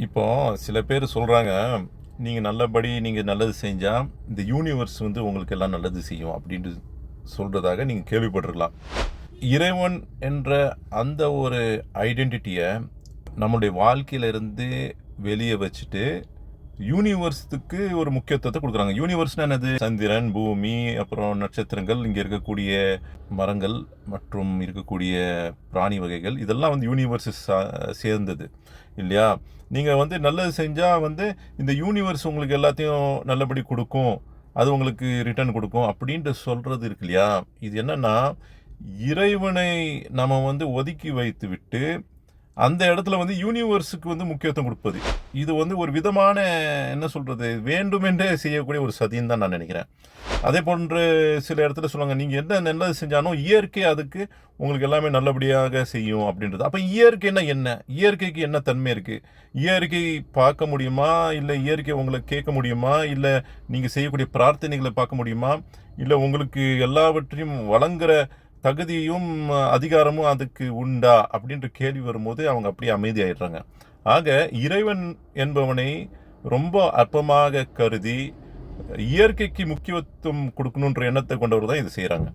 இப்போ சில பேர் சொல்றாங்க, நீங்க நல்லது செஞ்சா, இந்த யூனிவர்ஸ் வந்து உங்களுக்கு எல்லாம் நல்லது செய்யும் அப்டின்ட்டு சொல்றதாக நீங்க கேள்விப்பட்டிருக்கலாம். இறைவன் என்ற அந்த ஒரு ஐடென்டிட்டிய நம்முடைய வாழ்க்கையில இருந்து வெளிய வச்சுட்டு, யூனிவர்ஸ்க்கு ஒரு முக்கியத்துவத்த குடுக்குறாங்க. யூனிவர்ஸ்னா என்னது? சந்திரன், பூமி, அப்புறம் நட்சத்திரங்கள், இங்க இருக்கக்கூடிய மரங்கள் மற்றும் இருக்கக்கூடிய பிராணி வகைகள், இதெல்லாம் வந்து யூனிவர்ஸ் சேர்ந்தது. இல்லையா? நீங்க வந்து நல்லது செஞ்சா வந்து, இந்த யூனிவர்ஸ் உங்களுக்கு எல்லாத்தையும் நல்லபடி குடுக்கும். அது உங்களுக்கு ரிட்டர்ன் குடுக்கும். அப்டின்ட்டு சொல்றது இருக்கு இல்லையா? இது என்னன்னா, இறைவனை நம்ம வந்து ஒதுக்கி வைத்துவிட்டு, அந்த இடத்துல வந்து யூனிவர்ஸுக்கு வந்து முக்கியத்துவம் குடுப்பது. இது வந்து ஒரு விதமான என்ன சொல்றது? வேண்டுமென்றே செய்யக்கூடிய ஒரு சதின்னு தான் நான் நெனைக்கிறேன். அதேபோன்று சில இடத்துல சொல்லுவாங்க, நீங்க என்ன நல்லது செஞ்சாலும் இயற்கை அதுக்கு உங்களுக்கு எல்லாமே நல்லபடியாக செய்யும் அப்டின்றது. அப்ப இயற்கைன்னா என்ன? இயற்கைக்கு என்ன தன்மை இருக்கு? இயற்கை பார்க்க முடியுமா? இல்ல இயற்கை உங்கள கேட்க முடியுமா? இல்ல நீங்க செய்யக்கூடிய பிரார்த்தனைகள பார்க்க முடியுமா? இல்ல உங்களுக்கு எல்லாவற்றையும் வழங்குற தகுதியும், அதிகாரமும் அதுக்கு உண்டா? அப்டின்ற கேள்வி வரும்போது அவங்க அப்படியே அமைதியாயிடுறாங்க. ஆக இறைவன் என்பவனை ரொம்ப அற்பமாக கருதி, இயற்கைக்கு முக்கியத்துவம் குடுக்கணுன்ற எண்ணத்த கொண்டவர் தான் இத செய்றாங்க.